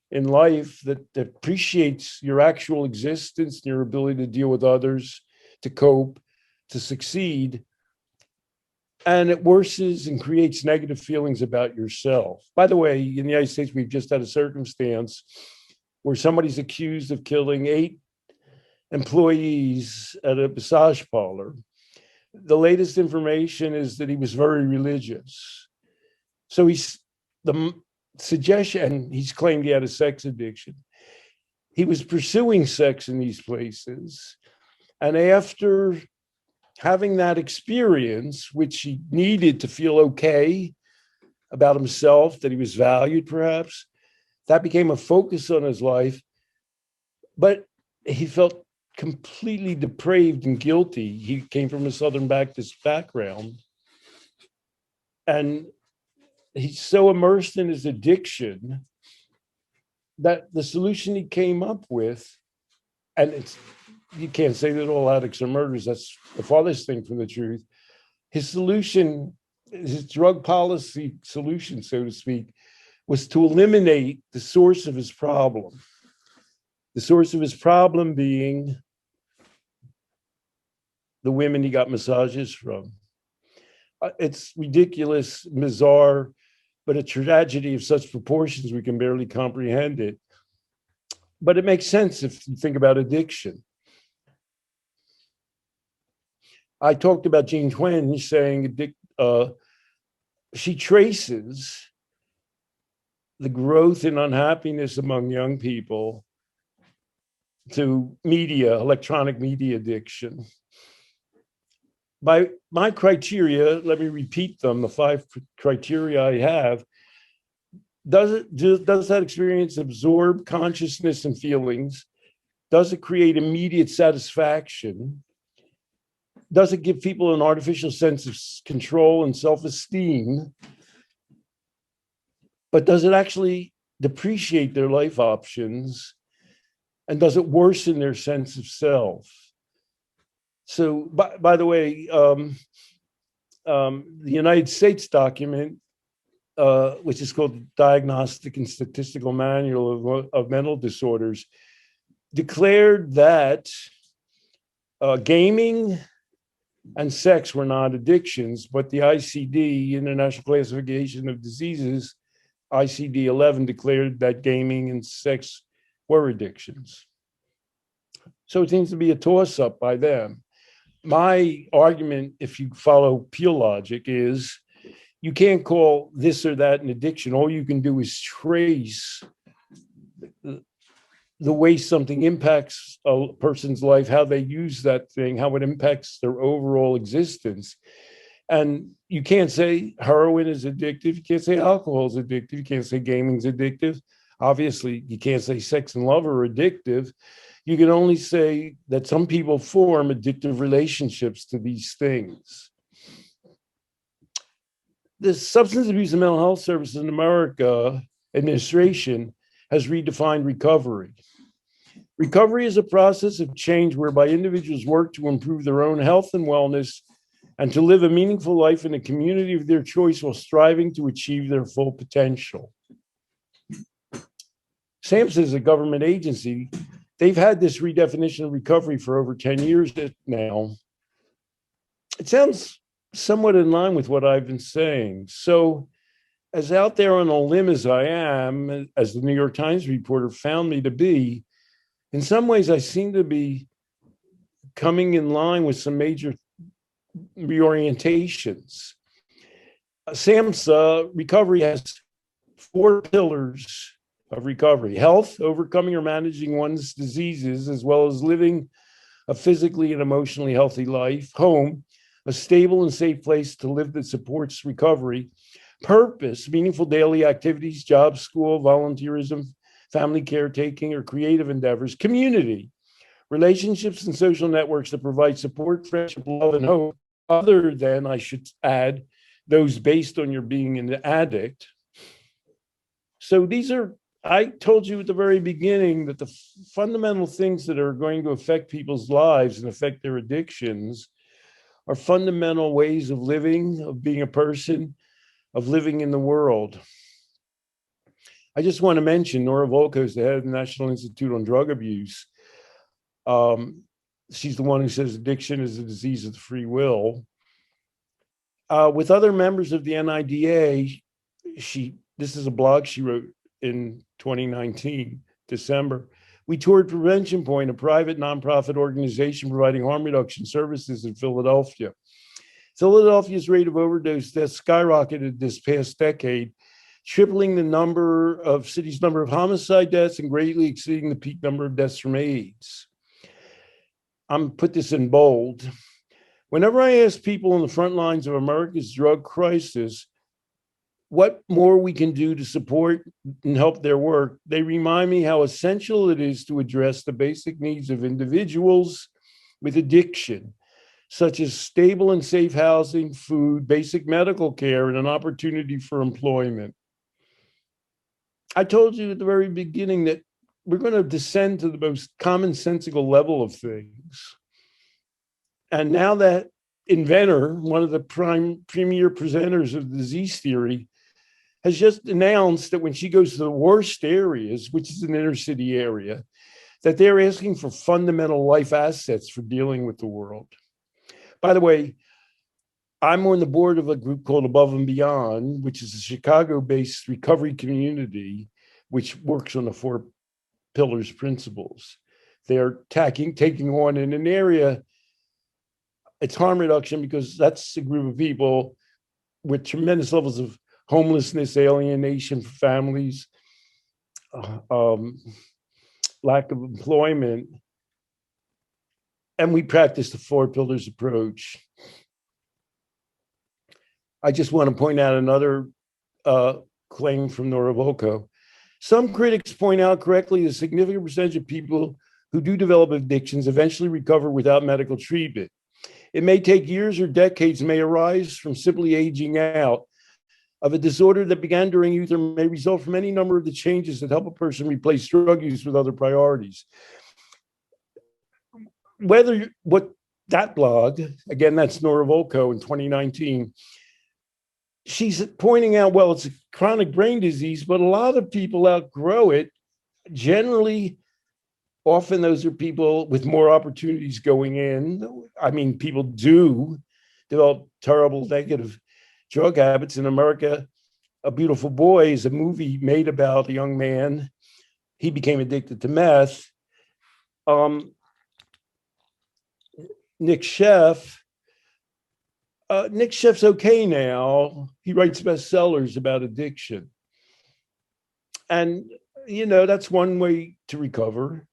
in life that appreciates your actual existence and your ability to deal with others, to cope, to succeed. And it worsens and creates negative feelings about yourself. By the way, in the United States, we've just had a circumstance where somebody's accused of killing 8 employees at a massage parlor. The latest information is that he was very religious. So the suggestion, he's claimed he had a sex addiction. He was pursuing sex in these places. And after having that experience, which he needed to feel okay about himself, that he was valued perhaps, that became a focus on his life. But he felt completely depraved and guilty. He came from a Southern Baptist background. And he's so immersed in his addiction that the solution he came up with, and you can't say that all addicts are murderers, that's the farthest thing from the truth. His solution, his drug policy solution, so to speak, was to eliminate the source of his problem. The source of his problem being the women he got massages from. It's ridiculous, bizarre, but a tragedy of such proportions we can barely comprehend it. But it makes sense if you think about addiction. I talked about Jean Twenge saying she traces the growth in unhappiness among young people to media, electronic media addiction. By my criteria, let me repeat them, the 5 criteria I have. Does that experience absorb consciousness and feelings? Does it create immediate satisfaction? Does it give people an artificial sense of control and self-esteem? But does it actually depreciate their life options? And does it worsen their sense of self? So, by the way, the United States document, which is called the Diagnostic and Statistical Manual of Mental Disorders, declared that gaming and sex were not addictions, but the ICD, International Classification of Diseases, ICD-11, declared that gaming and sex were addictions. So it seems to be a toss-up by them. My argument, if you follow Peele logic, is you can't call this or that an addiction. All you can do is trace the way something impacts a person's life, how they use that thing, how it impacts their overall existence. And you can't say heroin is addictive. You can't say alcohol is addictive. You can't say gaming is addictive. Obviously, you can't say sex and love are addictive. You can only say that some people form addictive relationships to these things. The Substance Abuse and Mental Health Services in America administration has redefined recovery. Recovery is a process of change whereby individuals work to improve their own health and wellness and to live a meaningful life in a community of their choice while striving to achieve their full potential. SAMHSA is a government agency. They've had this redefinition of recovery for over 10 years now. It sounds somewhat in line with what I've been saying. So, as out there on a limb as I am, as the New York Times reporter found me to be, in some ways I seem to be coming in line with some major reorientations. SAMHSA recovery has 4 pillars of recovery: health, overcoming or managing one's diseases, as well as living a physically and emotionally healthy life; home, a stable and safe place to live that supports recovery; purpose, meaningful daily activities, job, school, volunteerism, family caretaking, or creative endeavors; community, relationships and social networks that provide support, friendship, love, and hope, other than, I should add, those based on your being an addict. So these are, I told you at the very beginning that the fundamental things that are going to affect people's lives and affect their addictions are fundamental ways of living, of being a person, of living in the world. I just want to mention Nora Volkow, the head of the National Institute on Drug Abuse. She's the one who says addiction is a disease of the free will. With other members of the NIDA, this is a blog she wrote in 2019, December. We toured Prevention Point, a private nonprofit organization providing harm reduction services in Philadelphia. Philadelphia's rate of overdose deaths skyrocketed this past decade, tripling the city's number of homicide deaths and greatly exceeding the peak number of deaths from AIDS. I'm put this in bold. Whenever I ask people on the front lines of America's drug crisis what more we can do to support and help their work, they remind me how essential it is to address the basic needs of individuals with addiction, such as stable and safe housing, food, basic medical care, and an opportunity for employment. I told you at the very beginning that we're going to descend to the most commonsensical level of things. And now that inventor, one of the premier presenters of disease theory, has just announced that when she goes to the worst areas, which is an inner city area, that they're asking for fundamental life assets for dealing with the world. By the way, I'm on the board of a group called Above and Beyond, which is a Chicago-based recovery community, which works on the 4 pillars principles. They're taking on in an area, it's harm reduction, because that's a group of people with tremendous levels of homelessness, alienation for families, lack of employment. And we practice the 4 pillars approach. I just want to point out another claim from Nora Volkow. Some critics point out correctly the significant percentage of people who do develop addictions eventually recover without medical treatment. It may take years or decades, may arise from simply aging out of a disorder that began during youth, or may result from any number of the changes that help a person replace drug use with other priorities. That blog, again, that's Nora Volkow in 2019, she's pointing out, well, it's a chronic brain disease, but a lot of people outgrow it. Generally, often those are people with more opportunities going in. I mean, people do develop terrible negative drug habits. In America, A Beautiful Boy is a movie made about a young man. He became addicted to meth. Nick Sheff's okay now. He writes bestsellers about addiction. And, that's one way to recover.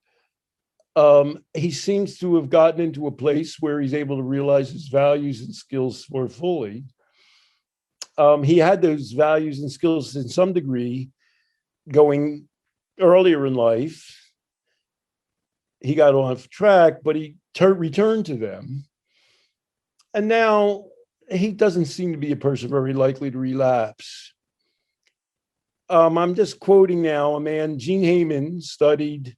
He seems to have gotten into a place where he's able to realize his values and skills more fully. He had those values and skills in some degree going earlier in life. He got off track, but he returned to them. And now he doesn't seem to be a person very likely to relapse. I'm just quoting now a man, Gene Heyman, studied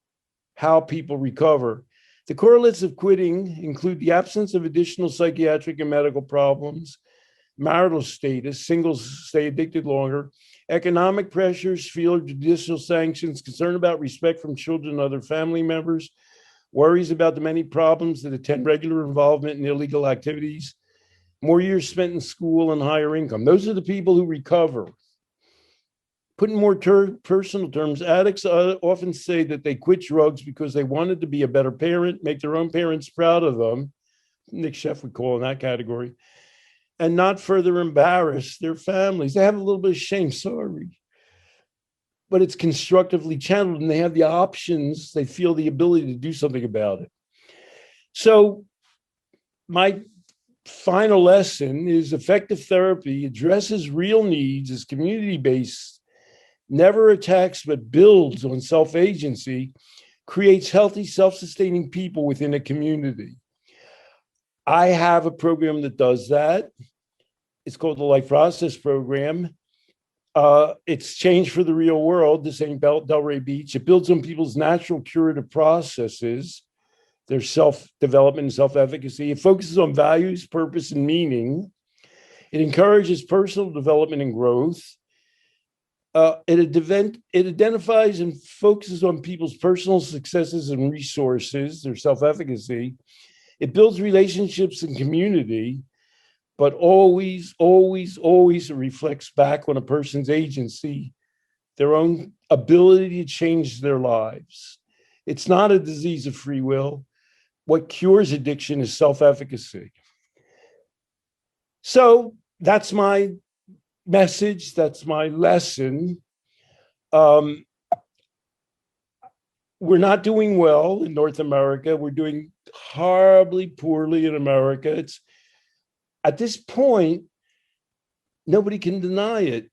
how people recover. The correlates of quitting include the absence of additional psychiatric and medical problems, marital status, singles stay addicted longer, economic pressures, fear of judicial sanctions, concern about respect from children and other family members, worries about the many problems that attend regular involvement in illegal activities, more years spent in school, and higher income. Those are the people who recover. Put in more personal terms, addicts often say that they quit drugs because they wanted to be a better parent, make their own parents proud of them. Nick Sheff would call in that category, and not further embarrass their families. They have a little bit of shame, sorry, but it's constructively channeled, and they have the options. They feel the ability to do something about it. So my final lesson is effective therapy addresses real needs, is community-based, never attacks but builds on self-agency, creates healthy, self-sustaining people within a community. I have a program that does that. It's called the Life Process Program. It's Change for the Real World. This ain't Delray Beach. It builds on people's natural curative processes, their self-development and self-efficacy. It focuses on values, purpose, and meaning. It encourages personal development and growth. It identifies and focuses on people's personal successes and resources, their self-efficacy. It builds relationships and community, but always, always, always it reflects back on a person's agency, their own ability to change their lives. It's not a disease of free will. What cures addiction is self-efficacy. So that's my message. That's my lesson. We're not doing well in North America. We're doing horribly poorly in America. It's at this point, nobody can deny it.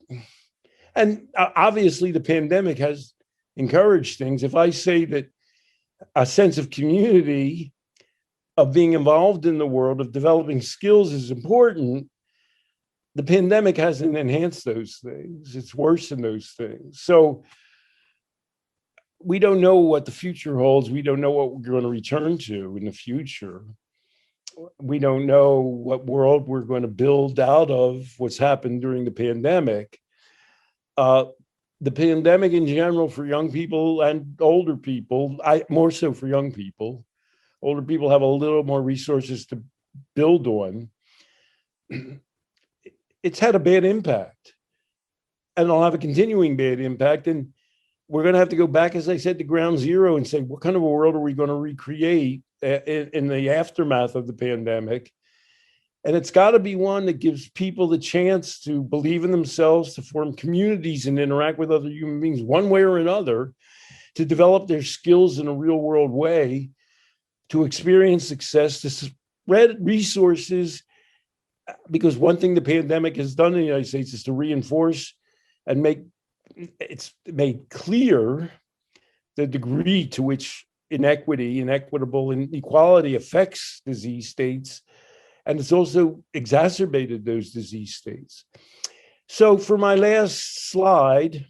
And obviously the pandemic has encouraged things. If I say that a sense of community, of being involved in the world, of developing skills is important, the pandemic hasn't enhanced those things. It's worsened those things. So we don't know what the future holds. We don't know what we're going to return to in the future. We don't know what world we're going to build out of what's happened during the pandemic. The pandemic in general for young people and older people, more so for young people. Older people have a little more resources to build on. It's had a bad impact, and it'll have a continuing bad impact. And we're going to have to go back, as I said, to ground zero and say, what kind of a world are we going to recreate in the aftermath of the pandemic? And it's got to be one that gives people the chance to believe in themselves, to form communities and interact with other human beings one way or another, to develop their skills in a real world way, to experience success, to spread resources. Because one thing the pandemic has done in the United States is to reinforce and it's made clear the degree to which inequitable inequality affects disease states. And it's also exacerbated those disease states. So for my last slide,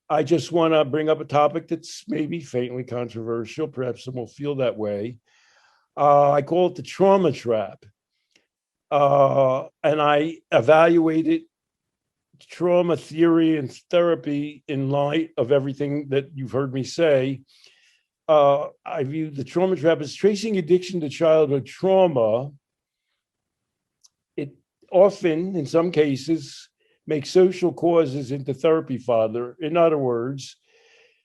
I just want to bring up a topic that's maybe faintly controversial. Perhaps some will feel that way. I call it the trauma trap. And I evaluated trauma theory and therapy in light of everything that you've heard me say. I view the trauma trap as tracing addiction to childhood trauma. It often, in some cases, makes social causes into therapy fodder. In other words,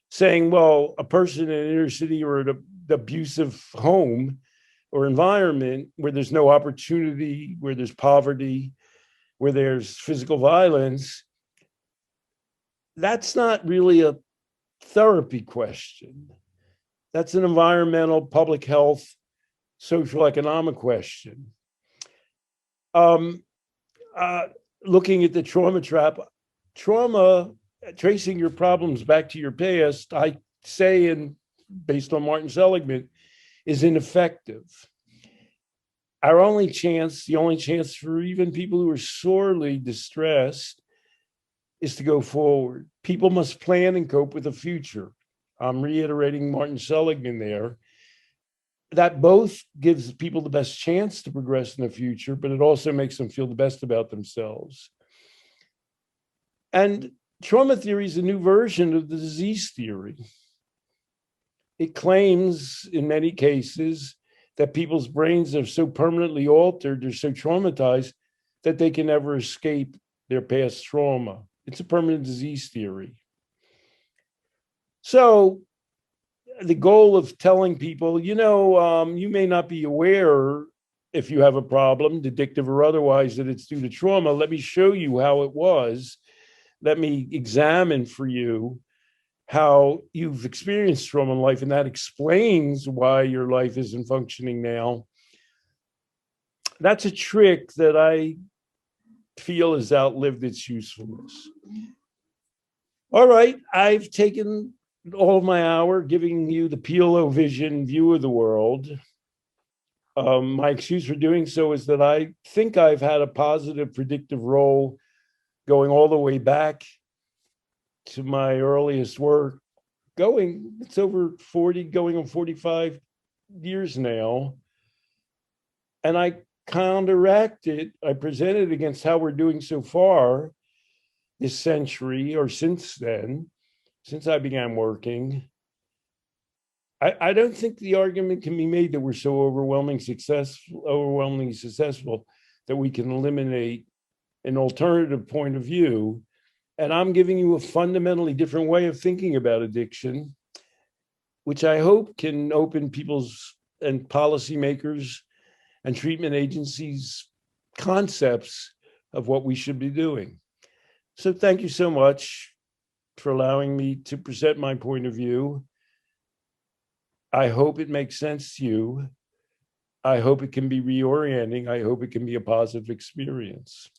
saying, well, a person in an inner city or an abusive home or environment where there's no opportunity, where there's poverty, where there's physical violence, that's not really a therapy question. That's an environmental, public health, social economic question. Looking at the trauma trap, trauma, tracing your problems back to your past, I say, and based on Martin Seligman, is ineffective. Our only chance, the only chance for even people who are sorely distressed, is to go forward. People must plan and cope with the future. I'm reiterating Martin Seligman there. That both gives people the best chance to progress in the future, but it also makes them feel the best about themselves. And trauma theory is a new version of the disease theory. It claims, in many cases, that people's brains are so permanently altered, they're so traumatized, that they can never escape their past trauma. It's a permanent disease theory. So the goal of telling people, you may not be aware if you have a problem, addictive or otherwise, that it's due to trauma. Let me show you how it was. Let me examine for you how you've experienced trauma in life, and that explains why your life isn't functioning now. That's a trick that I feel has outlived its usefulness. All right, I've taken all of my hour giving you the Peele vision view of the world. My excuse for doing so is that I think I've had a positive predictive role going all the way back to my earliest work. It's over 40, going on 45 years now. And I counteracted, I presented against how we're doing so far this century, or since then, since I began working. I don't think the argument can be made that we're so overwhelmingly successful that we can eliminate an alternative point of view. And I'm giving you a fundamentally different way of thinking about addiction. which I hope can open people's and policymakers and treatment agencies' concepts of what we should be doing. So thank you so much for allowing me to present my point of view. I hope it makes sense to you. I hope it can be reorienting. I hope it can be a positive experience.